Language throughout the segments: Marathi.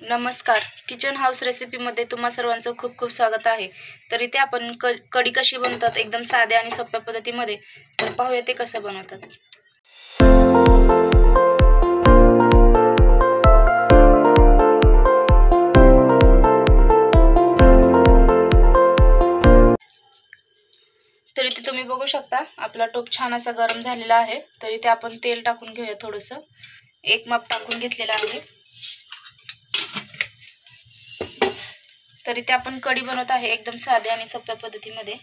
नमस्कार. किचन हाऊस रेसिपीमध्ये तुम्हा सर्वांचं खूप खूप स्वागत आहे. तर इथे आपण कढी कशी बनवतात एकदम साध्या आणि सोप्या पद्धतीमध्ये. तर पाहूया ते कसं बनवतात. तर इथे तुम्ही बघू शकता आपला टोप छान असा गरम झालेला आहे. तर इथे आपण तेल टाकून घेऊया. थोडंसं एक माप टाकून घेतलेलं आहे. तर इथे आपण कढी बनवत आहे एकदम साध्या आणि सोप्या पद्धतीमध्ये.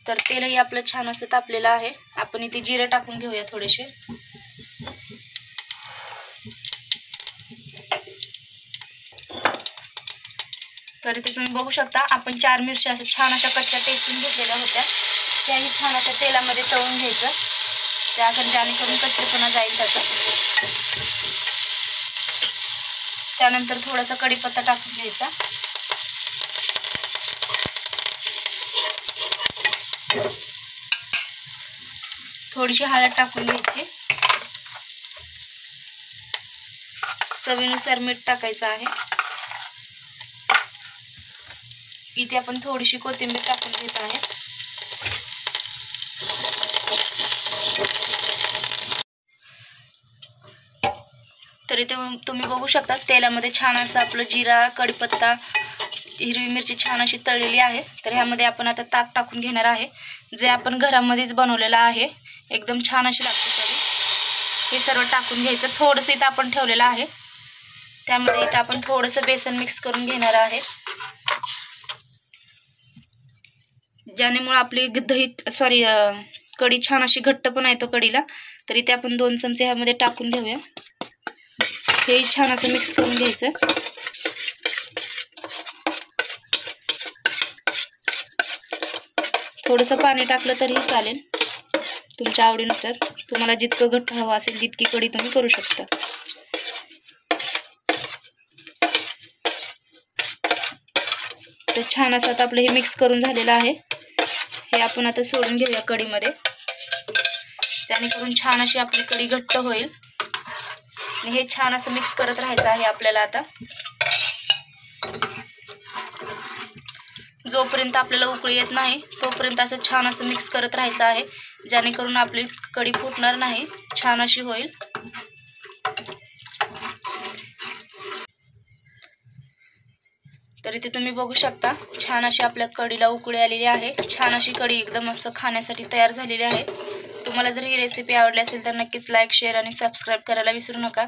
तर तेलही आपलं छान असं तापलेलं आहे. आपण इथे जिरे टाकून घेऊया थोडेसे. तर इथे तुम्ही बघू शकता आपण 4 मिरच्या अशा छान अशा कच्च्या टेचून घेतलेल्या होत्या. त्याही छान अशा तेलामध्ये तळून घ्यायचं, जेणेकरून कच्चेपणा जाईल त्याचा. त्यानंतर थोडासा कढीपत्ता टाकून घ्यायचा. थोडीशी हळद टाकून घ्यायची. चवीनुसार मीठ टाकायचं आहे. इथे आपण थोडीशी कोथिंबीर टाकून घेत आहे. तर इथे तुम्ही बघू शकता तेलामध्ये छान असं आपलं जिरा, कढीपत्ता, हिरवी मिरची छान अशी तळलेली आहे. तर ह्यामध्ये आपण आता ताक टाकून घेणार आहे, जे आपण घरामध्येच बनवलेलं आहे. एकदम छान अशी लागते कढी. हे सर्व टाकून घ्यायचं. थोडंसं इथं आपण ठेवलेलं आहे. त्यामध्ये इथं आपण थोडंसं बेसन मिक्स करून घेणार आहे, ज्यामुळे आपली कढी छान अशी घट्टपणा येतो कढीला. तर इथे आपण 2 चमचे ह्यामध्ये टाकून घेऊया. हे छान असं मिक्स करून घ्यायचं. थोडंसं पाणी टाकलं तरीही चालेल, तुमच्या आवडीनुसार. तुम्हाला जितकं घट्ट हवं असेल तितकी कढी तुम्ही करू शकता. तर छान असं आता आपलं हे मिक्स करून झालेलं आहे. हे आपण आता सोडून घेऊया कढीमध्ये, जेणेकरून छान अशी आपली कढी घट्ट होईल. आणि हे छान असं मिक्स करत राहायचं आहे आपल्याला. आता जोपर्यंत आपल्याला उकळी येत नाही तोपर्यंत असं छान असं मिक्स करत राहायचं आहे, जेणेकरून आपली कढी फुटणार नाही, छान अशी होईल. तर इथे तुम्ही बघू शकता छान अशी आपल्या कढीला उकळी आलेली आहे. छान अशी कढी एकदम असं खाण्यासाठी तयार झालेली आहे. तुम्हाला जर ही रेसिपी आवडली असेल तर नक्कीच लाईक, शेअर आणि सबस्क्राईब करायला विसरू नका.